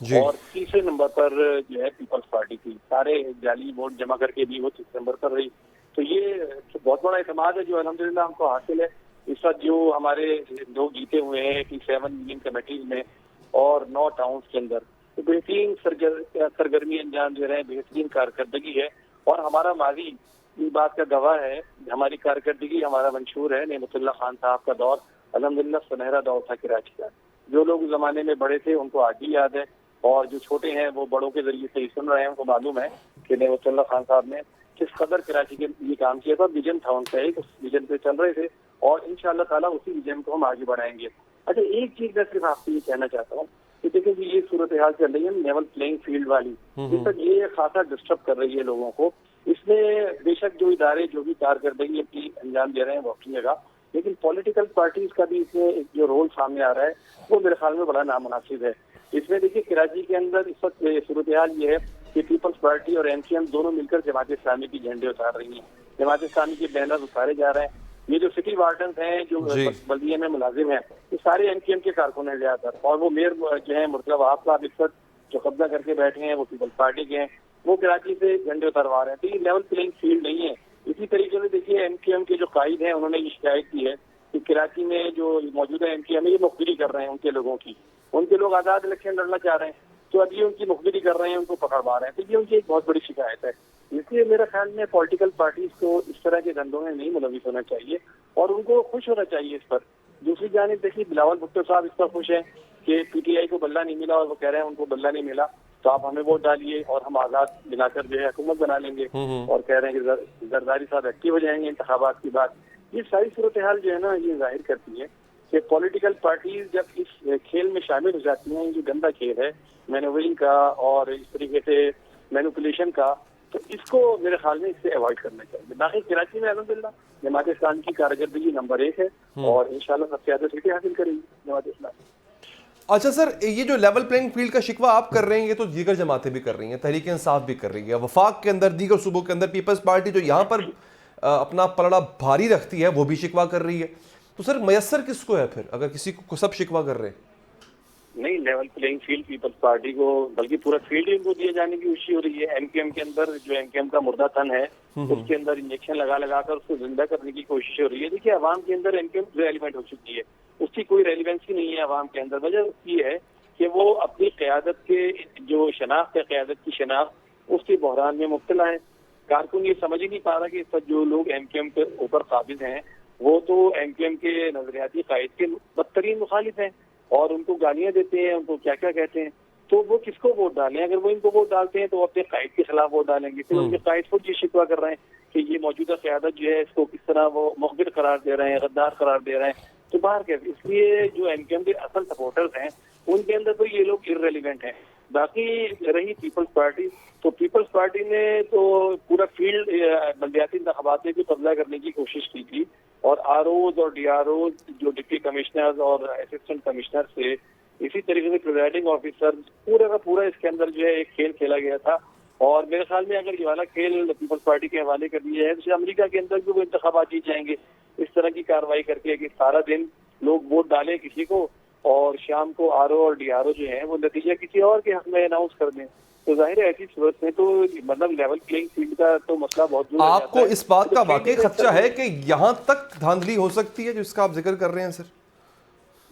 اور تیسرے نمبر پر جو ہے پیپلز پارٹی تھی. سارے جعلی ووٹ جمع کر کے بھی وہ تیسرے نمبر پر رہی. تو یہ بہت بڑا اعتماد ہے جو الحمدللہ ہم کو حاصل ہے. اس وقت جو ہمارے لوگ جیتے ہوئے ہیں 87 یونین کمیٹیز میں اور 9 ٹاؤنز کے اندر بہترین سرگرمی انجام دے رہے ہیں, بہترین کارکردگی ہے. اور ہمارا ماضی اس بات کا گواہ ہے. ہماری کارکردگی ہمارا منشور ہے. نعمت اللہ خان صاحب کا دور الحمدللہ سنہرا دور تھا کراچی کا. جو لوگ اس زمانے میں بڑے تھے ان کو آج بھی یاد ہے, اور جو چھوٹے ہیں وہ بڑوں کے ذریعے سے ہی سن رہے ہیں. ان کو معلوم ہے کہ نعمت اللہ خان صاحب نے کس قدر کراچی کے لیے کام کیا تھا. ویژن تھا ان کا, ایک اس ویژن پہ چل رہے تھے اور انشاءاللہ تعالیٰ اسی ویژن کو ہم آگے بڑھائیں گے. اچھا, ایک چیز میں صرف آپ سے یہ کہنا چاہتا ہوں کہ دیکھیں کہ یہ صورتحال چل رہی ہے لیول پلینگ فیلڈ والی, اس تک یہ خاصا ڈسٹرب کر رہی ہے لوگوں کو. اس میں بے شک جو ادارے جو بھی کارکردگی اپنی انجام دے رہے ہیں وہ اپنی جگہ, لیکن پولیٹیکل پارٹیز کا بھی اس میں جو رول سامنے آ رہا ہے وہ میرے خیال میں بڑا نامناسب ہے. اس میں دیکھیے کراچی کے اندر اس وقت صورتحال یہ ہے کہ پیپلز پارٹی اور ایم کیو ایم دونوں مل کر جماعت اسلامی کی جھنڈے اتار رہی ہیں. جماعت اسلامی کے بینر اتارے جا رہے ہیں. یہ جو سٹی وارڈنز ہیں جو بلدیے میں ملازم ہیں یہ سارے ایم کیو ایم کے کارکن ہیں زیادہ تر, اور وہ میئر جو ہیں مرتضی وہاب صاحب اس وقت جو قبضہ کر کے بیٹھے ہیں وہ پیپلز پارٹی کے ہیں, وہ کراچی سے جھنڈے اتروا رہے ہیں. تو یہ لیول پلینگ فیلڈ نہیں ہے. اسی طریقے سے دیکھیے ایم کیو ایم کے جو قائد ہیں انہوں نے یہ شکایت کی ہے کہ کراچی میں جو موجودہ ایم کیو ایم ہے یہ مخبری کر رہے ہیں ان کے لوگوں کی. ان کے لوگ آزاد الیکشن لڑنا چاہ رہے ہیں تو اب یہ ان کی مخبری کر رہے ہیں, ان کو پکڑوا رہے ہیں. تو یہ ان کی ایک بہت بڑی شکایت ہے. اس لیے میرے خیال میں پولیٹیکل پارٹیز کو اس طرح کے دھندوں میں نہیں ملوث ہونا چاہیے اور ان کو خوش ہونا چاہیے اس پر. دوسری جانب دیکھیے بلاول بھٹو صاحب اس پر خوش ہیں کہ پی ٹی آئی کو بلہ نہیں ملا, اور وہ کہہ رہے ہیں ان کو بلہ نہیں ملا تو آپ ہمیں ووٹ ڈالیے اور ہم آزاد بنا کر جو ہے حکومت بنا لیں گے, اور کہہ رہے ہیں کہ زرداری صاحب ایکٹیو ہو جائیں گے انتخابات کی بات. یہ ساری صورتحال جو ہے نا یہ ظاہر کرتی ہے کہ پولیٹیکل پارٹیز جب اس کھیل میں شامل ہو جاتی ہیں, جو گندا کھیل ہے مینوورنگ کا اور اس طریقے سے مینوپولیشن کا, تو اس کو میرے خیال میں اس سے اوائڈ کرنا چاہیے. باقی کراچی میں الحمدللہ جماعت اسلامی کی کارکردگی نمبر 1 ہے اور انشاءاللہ سب سے زیادہ سیٹیں حاصل کرے گی جماعت اسلامی. اچھا سر, یہ جو لیول پلینگ فیلڈ کا شکوہ آپ کر رہے ہیں یہ تو دیگر جماعتیں بھی کر رہی ہیں, تحریک انصاف بھی کر رہی ہے, وفاق کے اندر دیگر صوبوں کے اندر پیپلز پارٹی جو یہاں پر اپنا پلڑا بھاری رکھتی ہے وہ بھی شکوہ کر رہی ہے. تو سر میسر کس کو ہے پھر اگر کسی کو سب شکوہ کر رہے ہیں؟ نہیں, level playing field Peoples Party کو بلکہ پورا فیلڈ ان کو دیے جانے کی کوشش ہو رہی ہے. ایم کیو ایم کے اندر جو ایم کیو ایم کا مردہ تن ہے اس کے اندر انجیکشن لگا کر اس کو زندہ کرنے کی کوشش ہو رہی ہے. دیکھیے عوام کے اندر ایم کیو ایم ریلیونٹ ہو چکی ہے, اس کی کوئی ریلیونسی نہیں ہے عوام کے اندر. وجہ اس کی ہے کہ وہ اپنی قیادت کے جو شناخت ہے, قیادت کی شناخت اس کے بحران میں مبتلا ہے. کارکن یہ سمجھ ہی نہیں پا رہا کہ اس وقت جو لوگ ایم کیو ایم کے اوپر قابض ہیں وہ تو ایم کیو ایم کے نظریاتی قائد کے بدترین مخالف ہیں اور ان کو گالیاں دیتے ہیں, ان کو کیا کیا کہتے ہیں. تو وہ کس کو ووٹ ڈالیں؟ اگر وہ ان کو ووٹ ڈالتے ہیں تو وہ اپنے قائد کے خلاف ووٹ ڈالیں گے. پھر ان کے قائد خود یہ شکوہ کر رہے ہیں کہ یہ موجودہ قیادت جو ہے اس کو کس طرح وہ مخبر قرار دے رہے ہیں, غدار قرار دے رہے ہیں. تو باہر کیا, اس لیے جو ایم کیو ایم کے اصل سپورٹرز ہیں ان کے اندر تو یہ لوگ ارریلیونٹ ہیں. باقی رہی پیپلز پارٹی, تو پیپلز پارٹی نے تو پورا فیلڈ بلدیاتی انتخابات میں بھی قبضہ کرنے کی کوشش کی تھی, اور آر اوز اور ڈی آر اوز جو ڈپٹی کمشنرز اور اسسٹنٹ کمشنر سے اسی طریقے سے پریزائڈنگ آفیسر پورا کا پورا اس کے اندر جو ہے ایک کھیل کھیلا گیا تھا. اور میرے خیال میں اگر یہ والا کھیل پیپلز پارٹی کے حوالے کر دیا ہے تو امریکہ کے اندر بھی وہ انتخابات جیت جائیں گے اس طرح کی کارروائی کر کے کہ سارا دن لوگ ووٹ ڈالیں کسی کو اور شام کو آر او اور ڈی آر او جو ہیں وہ نتیجہ کسی اور کے حق میں اناؤنس کر دیں. تو ظاہر ہے ایسی صورت میں تو مطلب لیول پلینگ فیلڈ کا تو مسئلہ بہت دور. آپ کو اس بات کا واقعی خدشہ ہے کہ یہاں تک دھاندلی ہو سکتی ہے جو اس کا آپ ذکر کر رہے ہیں سر؟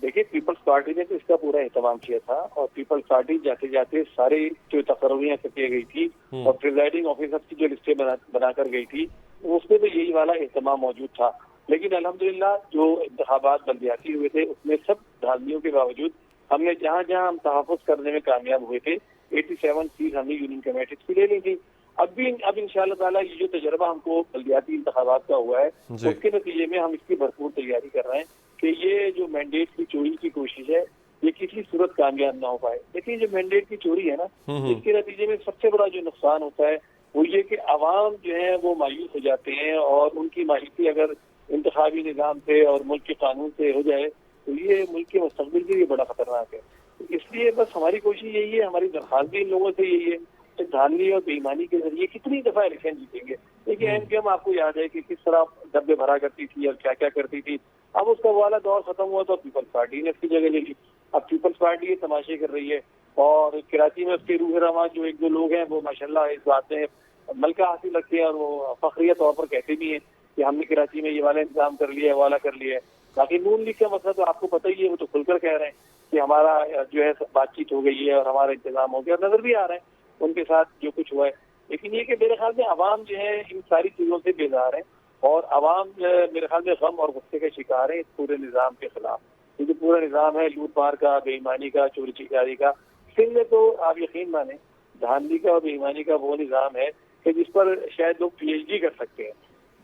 دیکھیے پیپلز پارٹی نے تو اس کا پورا اہتمام کیا تھا, اور پیپلز پارٹی جاتے جاتے ساری جو تقرریاں کی گئی تھی اور پریزائڈنگ آفیسر کی جو لسٹیں بنا کر گئی تھی اس میں تو یہی والا اہتمام موجود تھا. لیکن الحمدللہ جو انتخابات بلدیاتی ہوئے تھے اس میں سب دھاندلیوں کے باوجود ہم نے جہاں جہاں ہم تحفظ کرنے میں کامیاب ہوئے تھے 87 سیٹ ہم نے یونین کمیٹیز کی لے لی تھی. اب انشاءاللہ تعالیٰ یہ جو تجربہ ہم کو بلدیاتی انتخابات کا ہوا ہے اس کے نتیجے میں ہم اس کی بھرپور تیاری کر رہے ہیں کہ یہ جو مینڈیٹ کی چوری کی کوشش ہے یہ کسی صورت کامیاب نہ ہو پائے. لیکن جو مینڈیٹ کی چوری ہے نا اس کے نتیجے میں سب سے بڑا جو نقصان ہوتا ہے وہ یہ کہ عوام جو ہے وہ مایوس ہو جاتے ہیں, اور ان کی مایوسی اگر انتخابی نظام سے اور ملک کے قانون سے ہو جائے تو یہ ملک کے مستقبل کے لیے بڑا خطرناک ہے. اس لیے بس ہماری کوشش یہی ہے, ہماری درخواست بھی ان لوگوں سے یہی ہے کہ دھاندلی اور بے ایمانی کے ذریعے کتنی دفعہ الیکشن جیتیں گے. دیکھیے ایم کیو ایم آپ کو یاد ہے کہ کس طرح ڈبے بھرا کرتی تھی اور کیا کیا کرتی تھی. اب اس کا والا دور ختم ہوا تو پیپلز پارٹی نے اس کی جگہ لے لی. اب پیپلز پارٹی یہ تماشے کر رہی ہے, اور کراچی میں اس کے روح رواں جو ایک دو لوگ ہیں وہ ماشاءاللہ اس بات میں ملکہ حاصل رکھتے ہیں, اور وہ فخریہ طور پر کہتے بھی ہیں کہ ہم نے کراچی میں یہ والا انتظام کر لیا ہے, والا کر لیا ہے. باقی نون لیگ کا مسئلہ تو آپ کو پتہ ہی ہے, وہ تو کھل کر کہہ رہے ہیں کہ ہمارا جو ہے بات چیت ہو گئی ہے اور ہمارا انتظام ہو گیا, اور نظر بھی آ رہا ہے ان کے ساتھ جو کچھ ہوا ہے. لیکن یہ کہ میرے خیال میں عوام جو ہے ان ساری چیزوں سے بیزار ہے, اور عوام میرے خیال میں غم اور غصے کا شکار ہے اس پورے نظام کے خلاف. یہ جو پورا نظام ہے لوٹ مار کا, بے ایمانی کا, چوری چکاری کا, سندھ میں تو آپ یقین مانیں دھاندلی کا اور بے ایمانی کا وہ نظام ہے کہ جس پر شاید لوگ پی ایچ ڈی کر سکتے ہیں.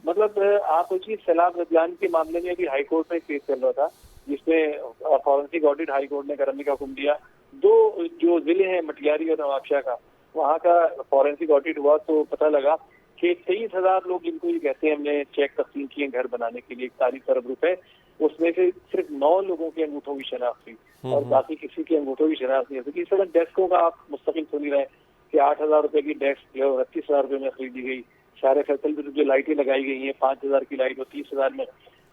مطلب آپ سوچیے سیلاب ندلان کے معاملے میں ابھی ہائی کورٹ میں کیس چل رہا تھا جس میں فورنسک آڈٹ ہائی کورٹ نے کرنے کا حکم دیا. دو جو ضلع ہیں مٹیاری اور نواب شاہ کا, وہاں کا فورنسک آڈٹ ہوا تو پتہ لگا کہ 23,000 لوگ جن کو یہ کہتے ہیں ہم نے چیک تقسیم کیے گھر بنانے کے لیے 41 ارب روپے, اس میں سے صرف 9 لوگوں کے انگوٹھوں کی شناخت ہوئی اور باقی کسی کے انگوٹھوں کی شناخت نہیں ہوئی. اس طرح ڈیسکوں کا آپ مستقل سن ہی رہے ہیں کہ 8,000 روپے کی ڈیسک جو 29,000 روپے میں خریدی گئی. سارے فیصل میں جو لائٹیں لگائی گئی ہیں 5,000 کی لائٹ اور 30,000 میں,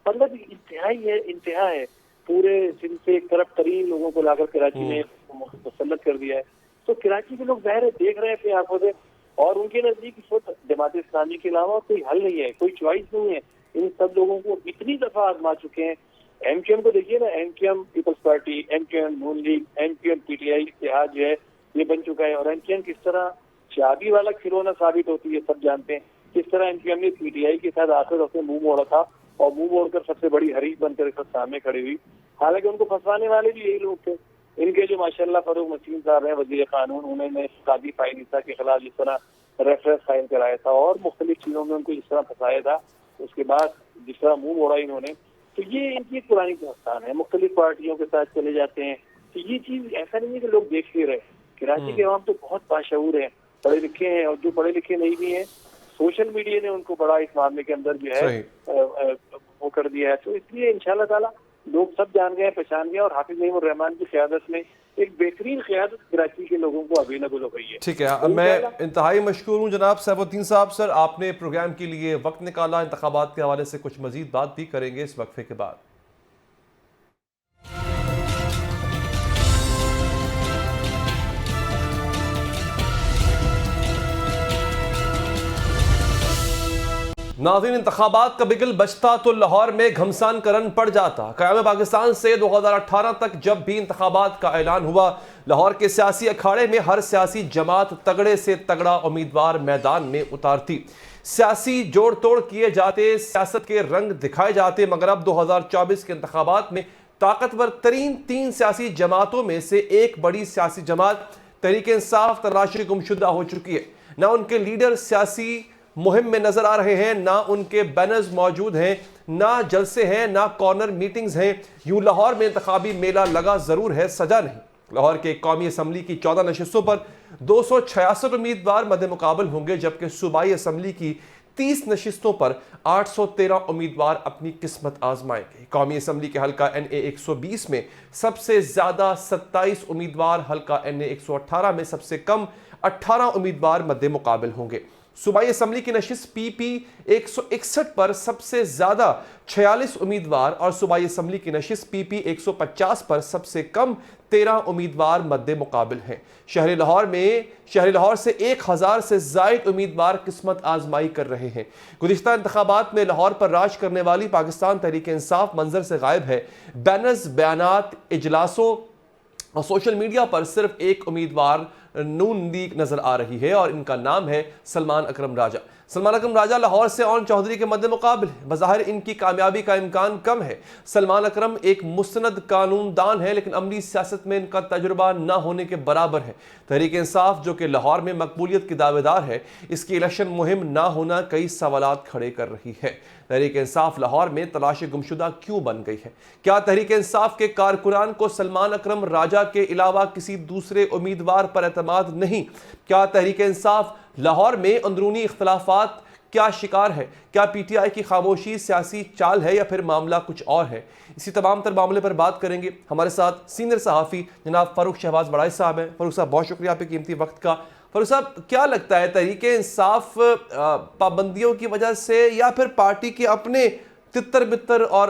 مطلب انتہا ہے. پورے سندھ سے کرپٹ ترین لوگوں کو لا کر کراچی میں مسلط کر دیا ہے. تو کراچی کے لوگ ظاہر ہے دیکھ رہے ہیں اپنی آنکھوں سے, اور ان کے نزدیک اس وقت جماعت اسلامی کے علاوہ کوئی حل نہیں ہے, کوئی چوائس نہیں ہے. ان سب لوگوں کو اتنی دفعہ آزما چکے ہیں. ایم کیو ایم کو دیکھیے نا, M Q M Peoples Party, M Q M Noon League, M Q M P T I اتحاد جو ہے یہ بن چکا ہے. اور ایم کیو ایم کس طرح چابی والا کھلونا ثابت ہوتی ہے سب جانتے ہیں. کس طرح ایم کیو ایم نے پی ٹی آئی کے ساتھ آخر اس نے منہ موڑا تھا اور منہ موڑ کر سب سے بڑی حریف بن کر اس وقت سامنے کھڑی ہوئی. حالانکہ ان کو پھنسوانے والے بھی یہی لوگ تھے. ان کے جو ماشاءاللہ فروغ مسیم صاحب ہیں وزیر قانون, انہوں نے قاضی فائنیسا کے خلاف جس طرح ریفرنس فائل کرایا تھا اور مختلف چیزوں میں ان کو جس طرح پھنسایا تھا, اس کے بعد جس طرح منہ موڑا انہوں نے, تو یہ ان کی ایک پرانی داستان ہے. مختلف پارٹیوں کے ساتھ چلے جاتے ہیں. تو یہ چیز ایسا نہیں ہے کہ لوگ دیکھتے رہے. کراچی کے عوام تو بہت باشعور ہیں, پڑھے لکھے ہیں, اور جو پڑھے لکھے نہیں بھی ہیں سوشل میڈیا نے ان کو بڑا اس معاملے کے اندر جو ہے وہ کر دیا ہے. تو اس لیے انشاءاللہ تعالیٰ لوگ سب جان گئے, پہچان گئے, اور حافظ نعیم الرحمان کی قیادت میں ایک بہترین قیادت کراچی کے لوگوں کو اویلیبل ہو گئی ہے. ٹھیک ہے, میں انتہائی مشکور ہوں جناب سیف الدین صاحب. سر آپ نے پروگرام کے لیے وقت نکالا, انتخابات کے حوالے سے کچھ مزید بات بھی کریں گے اس وقفے کے بعد. ناظرین, انتخابات کا بگل بجتا تو لاہور میں گھمسان کرن پڑ جاتا. قیام پاکستان سے 2018 تک جب بھی انتخابات کا اعلان ہوا, لاہور کے سیاسی اکھاڑے میں ہر سیاسی جماعت تگڑے سے تگڑا امیدوار میدان میں اتارتی. سیاسی جوڑ توڑ کیے جاتے, سیاست کے رنگ دکھائے جاتے, مگر اب 2024 کے انتخابات میں طاقتور ترین 3 سیاسی جماعتوں میں سے ایک بڑی سیاسی جماعت تحریک انصاف تلاشی گمشدہ ہو چکی ہے. نہ ان کے لیڈر سیاسی مہم میں نظر آ رہے ہیں, نہ ان کے بینرز موجود ہیں, نہ جلسے ہیں, نہ کارنر میٹنگز ہیں. یوں لاہور میں انتخابی میلہ لگا ضرور ہے, سجا نہیں. لاہور کے قومی اسمبلی کی 14 نشستوں پر 266 امیدوار مد مقابل ہوں گے, جبکہ صوبائی اسمبلی کی 30 نشستوں پر 813 امیدوار اپنی قسمت آزمائیں گے. قومی اسمبلی کے حلقہ NA 120 میں سب سے زیادہ 27 امیدوار, حلقہ NA 118 میں سب سے کم 18 امیدوار مد مقابل ہوں گے. صوبائی اسمبلی کی نشست PP 161 پر سب سے زیادہ 46 امیدوار اور صوبائی اسمبلی کی نشست PP 150 پر سب سے کم 13 امیدوار مد مقابل ہیں. شہر لاہور سے 1000 سے زائد امیدوار قسمت آزمائی کر رہے ہیں. گزشتہ انتخابات میں لاہور پر راج کرنے والی پاکستان تحریک انصاف منظر سے غائب ہے. بینرز, بیانات, اجلاسوں اور سوشل میڈیا پر صرف ایک امیدوار نون لیگ نظر آ رہی ہے, اور ان کا نام ہے سلمان اکرم راجہ. سلمان اکرم راجہ لاہور سے اون چودھری کے مد مقابل ہے. بظاہر ان کی کامیابی کا امکان کم ہے. سلمان اکرم ایک مستند قانون دان ہے, لیکن عملی سیاست میں ان کا تجربہ نہ ہونے کے برابر ہے. تحریک انصاف جو کہ لاہور میں مقبولیت کی دعوے دار ہے, اس کی الیکشن مہم نہ ہونا کئی سوالات کھڑے کر رہی ہے. تحریک انصاف لاہور میں تلاش گمشدہ کیوں بن گئی ہے؟ کیا تحریک انصاف کے کارکنان کو سلمان اکرم راجہ کے علاوہ کسی دوسرے امیدوار پر اعتماد نہیں؟ کیا تحریک انصاف لاہور میں اندرونی اختلافات کیا شکار ہے؟ کیا PTI کی خاموشی سیاسی چال ہے یا پھر معاملہ کچھ اور ہے؟ اسی تمام تر معاملے پر بات کریں گے. ہمارے ساتھ سینئر صحافی جناب فاروق شہباز بڑائی صاحب ہیں. فاروق صاحب, بہت شکریہ آپ کے قیمتی وقت کا. فاروق صاحب, کیا لگتا ہے تحریک انصاف پابندیوں کی وجہ سے یا پھر پارٹی کے اپنے تتر بتر اور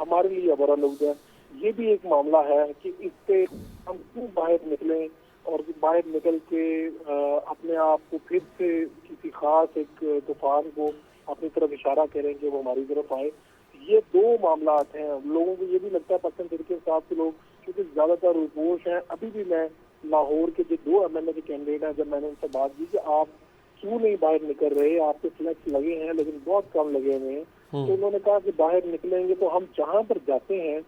ہمارے لیے ابر الود ہے. یہ بھی ایک معاملہ ہے کہ اس سے ہم کیوں باہر نکلیں اور باہر نکل کے اپنے آپ کو پھر سے کسی خاص ایک طوفان کو اپنی طرف اشارہ کریں کہ وہ ہماری طرف آئے. یہ دو معاملات ہیں. لوگوں کو یہ بھی لگتا ہے پاکستان تحریک انصاف کے لوگ کیونکہ زیادہ تر روپوش ہیں. ابھی بھی میں لاہور کے جو 2 MLA کے کینڈیڈیٹ ہیں جب میں نے ان سے بات کی کہ آپ کیوں نہیں باہر نکل رہے, آپ کے فلیکس لگے ہیں لیکن بہت کم لگے ہوئے ہیں, تو انہوں نے کہا کہ باہر نکلیں گے تو ہم جہاں پر جاتے ہیں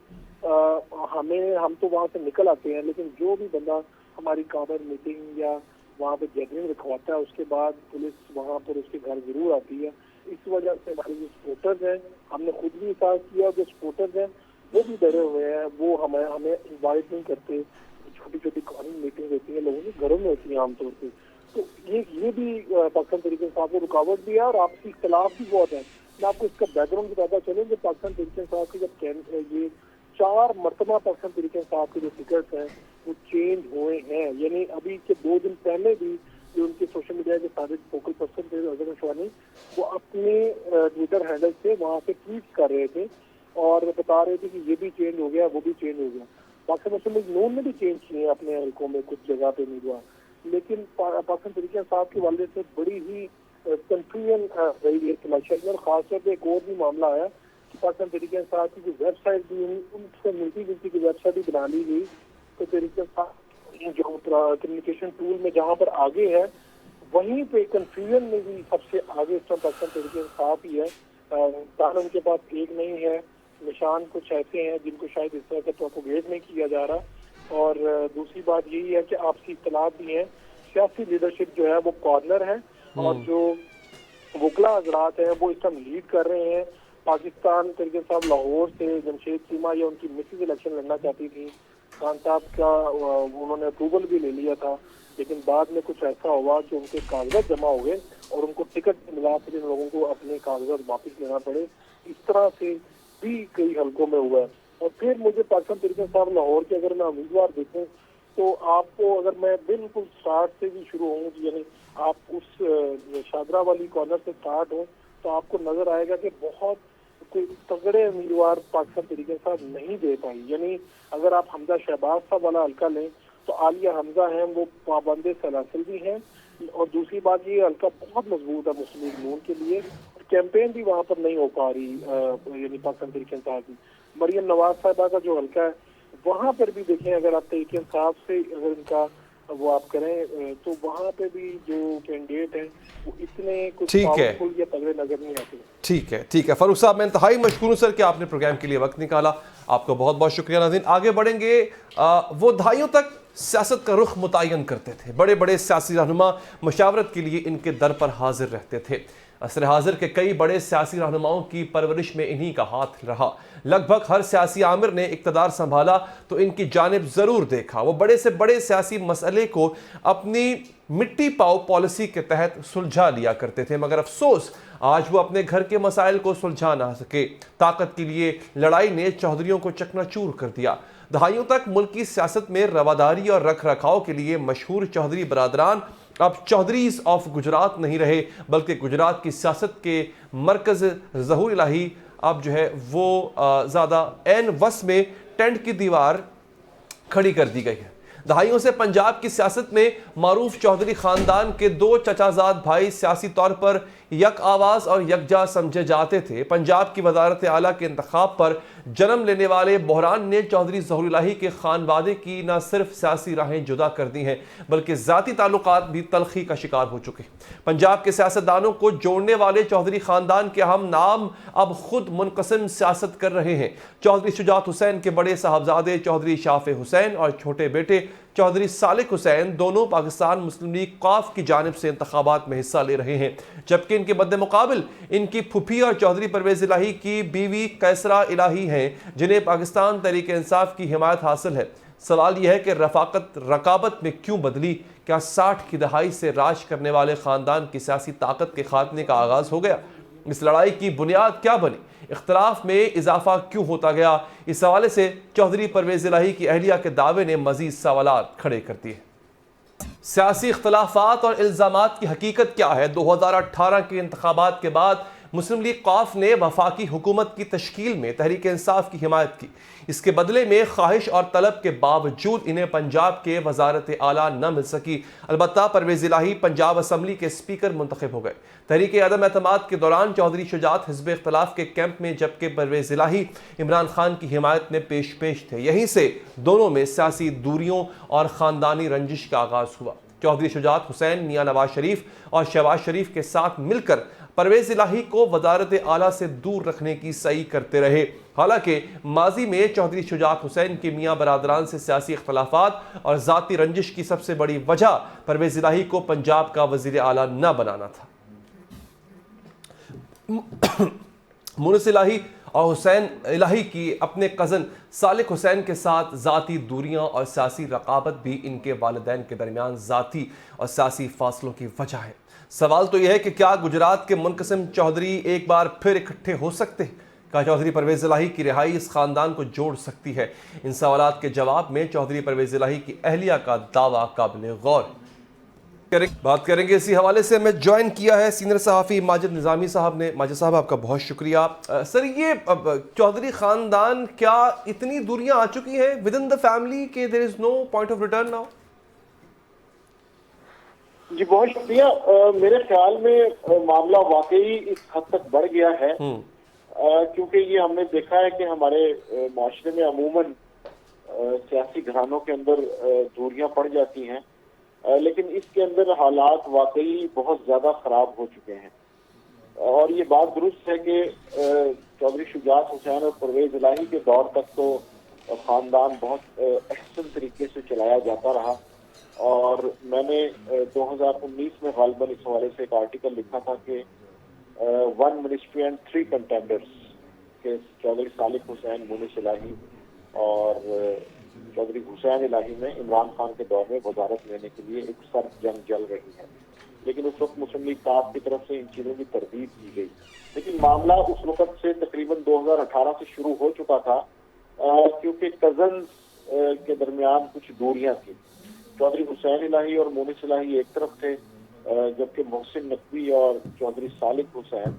ہم تو وہاں سے نکل آتے ہیں, لیکن جو بھی بندہ ہماری کابر میٹنگ یا وہاں پہ گیدرنگ رکھواتا ہے اس کے بعد پولیس وہاں پر اس کے گھر ضرور آتی ہے. اس وجہ سے ہمارے جو سپورٹرز ہیں, ہم نے خود بھی احساس کیا, جو سپورٹرز ہیں وہ بھی ڈرے ہوئے ہیں, وہ ہمیں انوائٹ نہیں کرتے. چھوٹی چھوٹی قانون میٹنگ ہوتی ہیں لوگوں کے گھروں میں ہوتی ہیں عام طور پہ, تو یہ بھی پاکستان تحریک انصاف کو رکاوٹ بھی ہے اور آپسی اختلاف بھی بہت ہے. میں آپ کو اس کا بیک گراؤنڈ بتاتا چلوں کہ پاکستان تحریک انصاف کے جب یہ 4 مرتبہ پاکستان تحریک انصاف کے جو ٹکٹس ہیں وہ چینج ہوئے ہیں, یعنی ابھی کے 2 دن پہلے بھی جو ان کے سوشل میڈیا کے سابق فوکل پرسن تھے اظہر شوانی, وہ اپنے ٹویٹر ہینڈل سے وہاں سے ٹویٹ کر رہے تھے اور بتا رہے تھے کہ یہ بھی چینج ہو گیا, وہ بھی چینج ہو گیا. پاکستان مسلم لیگ نون نے بھی چینج کیے ہیں اپنے حلقوں میں کچھ جگہ پہ امیدوار, لیکن پاکستان تحریک انصاف کے والے سے بڑی ہی کنفیوژن رہی ہے الیکشن میں. اور خاص طور پہ ایک اور بھی معاملہ آیا کہ پاکستان تحریک انصاف کی جو ویب سائٹ بھی ان سے ملتی جلتی کی ویب سائٹ بھی بنا لی گئی, تو تحریک انصاف جو کمیونیکیشن ٹول میں جہاں پر آگے ہے وہیں پہ کنفیوژن میں بھی سب سے آگے اس طرح پاکستان تحریک انصاف ہی ہے. تاہم ان کے پاس ایک نہیں ہے, نشان کچھ ایسے ہیں جن کو شاید اس طرح سے پروپوگیٹ نہیں کیا جا رہا. اور دوسری بات یہی ہے کہ آپسی اختلاف بھی ہیں. سیاسی لیڈرشپ جو ہے وہ کارنر ہے اور جو وکلا حضرات ہیں وہ اس ٹائم لیڈ کر رہے ہیں. پاکستان تحریک انصاف لاہور سے جمشید چیمہ یا ان کی مسز الیکشن لڑنا چاہتی تھی, خان صاحب کا انہوں نے اپروول بھی لے لیا تھا, لیکن بعد میں کچھ ایسا ہوا کہ ان کے کاغذات جمع ہو گئے اور ان کو ٹکٹ ملا, پھر ان لوگوں کو اپنے کاغذات واپس لینا پڑے. اس طرح سے بھی کئی حلقوں میں ہوا ہے. اور پھر مجھے پاکستان تحریک انصاف لاہور کے اگر میں امیدوار دیکھوں تو آپ کو اگر میں بالکل اسٹارٹ سے بھی شروع ہوں, یعنی آپ اس شادرہ والی کارنر سے اسٹارٹ ہوں, تو آپ کو نظر آئے گا کہ بہت کوئی تگڑے امیدوار پاکستان تحریک انصاف نہیں دے پائی. یعنی اگر آپ حمزہ شہباز صاحب والا حلقہ لیں تو عالیہ حمزہ ہیں, وہ پابند سلاسل بھی ہیں, اور دوسری بات یہ حلقہ بہت مضبوط ہے مسلم لیگ نون کے لیے, کیمپین بھی وہاں پر نہیں ہو پا رہی یعنی پاکستان تحریک انصاف کی. مریم نواز صاحبہ کا جو حلقہ ہے وہاں پر بھی دیکھیں, اگر آپ تحریک انصاف سے اگر ان کا وہ آپ کریں تو وہاں پہ بھی جو کینڈیڈیٹ ہیں وہ اتنے کچھ پاورفل یا تگڑے نظر نہیں آتے. ٹھیک ہے فاروق صاحب, میں انتہائی مشکور ہوں سر کہ آپ نے پروگرام کے لیے وقت نکالا. آپ کو بہت بہت شکریہ. ناظرین آگے بڑھیں گے. وہ دہائیوں تک سیاست کا رخ متعین کرتے تھے, بڑے بڑے سیاسی رہنما مشاورت کے لیے ان کے در پر حاضر رہتے تھے. عصر حاضر کے کئی بڑے سیاسی رہنماؤں کی پرورش میں انہی کا ہاتھ رہا. لگ بھگ ہر سیاسی عامر نے اقتدار سنبھالا تو ان کی جانب ضرور دیکھا. وہ بڑے سے بڑے سیاسی مسئلے کو اپنی مٹی پاؤ پالیسی کے تحت سلجھا لیا کرتے تھے, مگر افسوس آج وہ اپنے گھر کے مسائل کو سلجھا نہ سکے. طاقت کے لیے لڑائی نے چودھریوں کو چکنا چور کر دیا. دہائیوں تک ملکی سیاست میں رواداری اور رکھ رکھاؤ کے لیے مشہور چودھری برادران اب چودھریز آف گجرات نہیں رہے, بلکہ گجرات کی سیاست کے مرکز ظہور الہی اب جو ہے وہ زیادہ عین وس میں ٹینٹ کی دیوار کھڑی کر دی گئی ہے. دہائیوں سے پنجاب کی سیاست میں معروف چودھری خاندان کے 2 چچا زاد بھائی سیاسی طور پر یک آواز اور یکجا سمجھے جاتے تھے. پنجاب کی وزارت اعلیٰ کے انتخاب پر جنم لینے والے بحران نے چودھری ظہور الہی کے خانوادے کی نہ صرف سیاسی راہیں جدا کر دی ہیں بلکہ ذاتی تعلقات بھی تلخی کا شکار ہو چکے. پنجاب کے سیاستدانوں کو جوڑنے والے چودھری خاندان کے اہم نام اب خود منقسم سیاست کر رہے ہیں. چودھری شجاعت حسین کے بڑے صاحبزادے چودھری شافع حسین اور چھوٹے بیٹے چودھری سالک حسین دونوں پاکستان مسلم لیگ قاف کی جانب سے انتخابات میں حصہ لے رہے ہیں, جبکہ ان کے مد مقابل ان کی پھپھی اور چودھری پرویز الہی کی بیوی کیسرا الہی ہیں جنہیں پاکستان تحریک انصاف کی حمایت حاصل ہے. سوال یہ ہے کہ رفاقت رقابت میں کیوں بدلی؟ کیا 60 کی دہائی سے راج کرنے والے خاندان کی سیاسی طاقت کے خاتمے کا آغاز ہو گیا؟ اس لڑائی کی بنیاد کیا بنی؟ اختلاف میں اضافہ کیوں ہوتا گیا؟ اس حوالے سے چودھری پرویز الہی کی اہلیہ کے دعوے نے مزید سوالات کھڑے کر دیے. سیاسی اختلافات اور الزامات کی حقیقت کیا ہے؟ 2018 کے انتخابات کے بعد مسلم لیگ قاف نے وفاقی حکومت کی تشکیل میں تحریک انصاف کی حمایت کی۔ اس کے بدلے میں خواہش اور طلب کے باوجود انہیں پنجاب کے وزارت اعلیٰ نہ مل سکی۔ البتہ پرویز الہی پنجاب اسمبلی کے اسپیکر منتخب ہو گئے۔ تحریک عدم اعتماد کے دوران چودھری شجاعت حزب اختلاف کے کیمپ میں، جبکہ پرویز الہی عمران خان کی حمایت میں پیش تھے۔ یہیں سے دونوں میں سیاسی دوریوں اور خاندانی رنجش کا آغاز ہوا۔ چودھری شجاعت حسین میاں نواز شریف اور شہباز شریف کے ساتھ مل کر پرویز الہی کو وزارت اعلیٰ سے دور رکھنے کی سعی کرتے رہے۔ حالانکہ ماضی میں چودھری شجاعت حسین کے میاں برادران سے سیاسی اختلافات اور ذاتی رنجش کی سب سے بڑی وجہ پرویز الہی کو پنجاب کا وزیر اعلیٰ نہ بنانا تھا۔ مونس الہی اور حسین الہی کی اپنے کزن صالح حسین کے ساتھ ذاتی دوریاں اور سیاسی رقابت بھی ان کے والدین کے درمیان ذاتی اور سیاسی فاصلوں کی وجہ ہے۔ سوال تو یہ ہے کہ کیا گجرات کے منقسم چودھری ایک بار پھر اکٹھے ہو سکتے ہیں؟ کیا چودھری پرویز الہی کی رہائی اس خاندان کو جوڑ سکتی ہے؟ ان سوالات کے جواب میں چودھری پرویز الہی کی اہلیہ کا دعویٰ قابل غور۔ بات کریں گے اسی حوالے سے۔ ہمیں جوائن کیا ہے سینئر صحافی ماجد نظامی صاحب نے۔ ماجد صاحب آپ کا بہت شکریہ۔ سر، یہ چودھری خاندان کیا اتنی دوریاں آ چکی ہیں ود ان دا فیملی کہ دیر از نو پوائنٹ آف ریٹرن ناؤ؟ جی بہت شکریہ۔ میرے خیال میں معاملہ واقعی اس حد تک بڑھ گیا ہے کیونکہ یہ ہم نے دیکھا ہے کہ ہمارے معاشرے میں عموماً سیاسی گھرانوں کے اندر دوریاں پڑ جاتی ہیں، لیکن اس کے اندر حالات واقعی بہت زیادہ خراب ہو چکے ہیں۔ اور یہ بات درست ہے کہ چودھری شجاعت حسین اور پرویز الہی کے دور تک تو خاندان بہت احسن طریقے سے چلایا جاتا رہا، اور میں نے 2019 میں غالباً اس حوالے سے ایک آرٹیکل لکھا تھا کہ 1 منسٹری اینڈ 3 کنٹینڈرز کہ چودھری صالح حسین، مونس الہی اور چودھری حسین الہی میں عمران خان کے دور میں وزارت لینے کے لیے ایک سرد جنگ چل رہی ہے، لیکن اس وقت مسلم لیگ قاف کی طرف سے ان چیزوں کی تردید کی گئی۔ لیکن معاملہ اس وقت سے تقریباً 2018 سے شروع ہو چکا تھا کیونکہ کزنز کے درمیان کچھ دوریاں تھیں۔ چودھری حسین الہی اور مونس الہی ایک طرف تھے، جبکہ محسن نقوی اور چودھری صالح حسین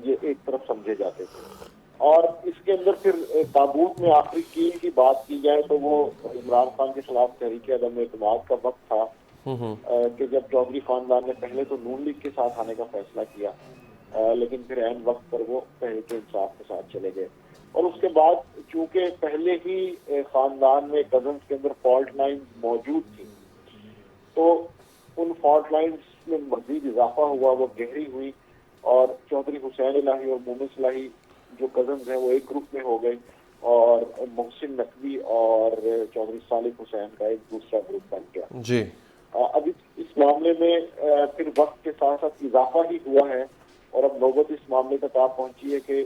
یہ ایک طرف سمجھے جاتے تھے۔ اور اس کے اندر پھر تابوت میں آخری کیل کی بات کی جائے تو وہ عمران خان کے خلاف تحریک عدم اعتماد کا وقت تھا کہ جب چودھری خاندان نے پہلے تو نون لیگ کے ساتھ آنے کا فیصلہ کیا، لیکن پھر عین وقت پر وہ تحریک انصاف کے ساتھ چلے گئے۔ اور اس کے بعد چونکہ پہلے ہی خاندان میں کزنز کے اندر فالٹ لائنز موجود تھی تو ان فالٹ لائنز میں مزید اضافہ ہوا، وہ گہری ہوئی، اور چودھری حسین الہی اور مونس الہی جو کزنز ہیں وہ ایک گروپ میں ہو گئے، اور محسن نقوی اور چودھری صالح حسین کا ایک دوسرا گروپ بن گیا۔ جی اب اس معاملے میں پھر وقت کے ساتھ ساتھ اضافہ ہی ہوا ہے، اور اب نوبت اس معاملے تک آپ پہنچی ہے کہ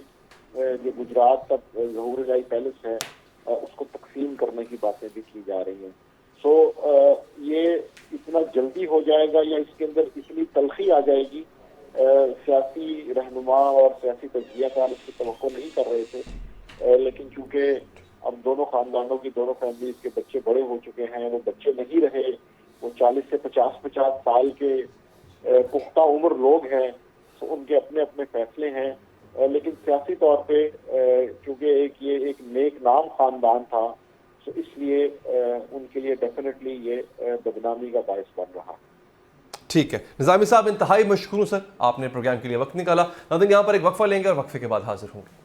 جو گجرات کا ظہور الہی پیلس ہے اس کو تقسیم کرنے کی باتیں بھی کی جا رہی ہیں۔ سو یہ اتنا جلدی ہو جائے گا یا اس کے اندر اتنی تلخی آ جائے گی، سیاسی رہنما اور سیاسی تجزیہ کار اس کی توقع نہیں کر رہے تھے، لیکن چونکہ اب دونوں خاندانوں کی، دونوں فیملیز کے بچے بڑے ہو چکے ہیں، وہ بچے نہیں رہے، وہ 40 سے 50 سال کے پختہ عمر لوگ ہیں، تو ان کے اپنے اپنے فیصلے ہیں، لیکن سیاسی طور پہ چونکہ یہ ایک نیک نام خاندان تھا، تو اس لیے ان کے لیے ڈیفینیٹلی یہ بدنامی کا باعث بن رہا۔ ٹھیک ہے نظامی صاحب، انتہائی مشکور ہوں سر، آپ نے پروگرام کے لیے وقت نکالا۔ ناظرین یہاں پر ایک وقفہ لیں گے اور وقفے کے بعد حاضر ہوں گے۔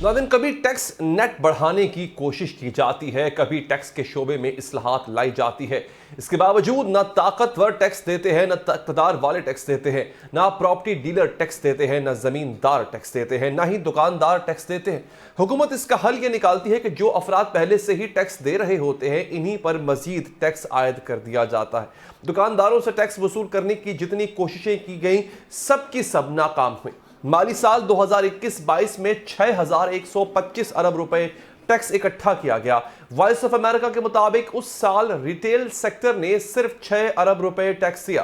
ناظرین، کبھی ٹیکس نیٹ بڑھانے کی کوشش کی جاتی ہے، کبھی ٹیکس کے شعبے میں اصلاحات لائی جاتی ہے، اس کے باوجود نہ طاقتور ٹیکس دیتے ہیں، نہ اقتدار والے ٹیکس دیتے ہیں، نہ پراپرٹی ڈیلر ٹیکس دیتے ہیں، نہ زمیندار ٹیکس دیتے ہیں، نہ ہی دکاندار ٹیکس دیتے ہیں۔ حکومت اس کا حل یہ نکالتی ہے کہ جو افراد پہلے سے ہی ٹیکس دے رہے ہوتے ہیں انہی پر مزید ٹیکس عائد کر دیا جاتا ہے۔ دکانداروں سے ٹیکس وصول کرنے کی جتنی کوششیں کی گئیں سب کی سب ناکام ہوئیں۔ مالی سال 2021-22 میں 6,125 ارب روپے ٹیکس اکٹھا کیا گیا۔ وائس آف امریکہ کے مطابق اس سال ریٹیل سیکٹر نے صرف 6 ارب روپے ٹیکس دیا۔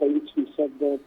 23%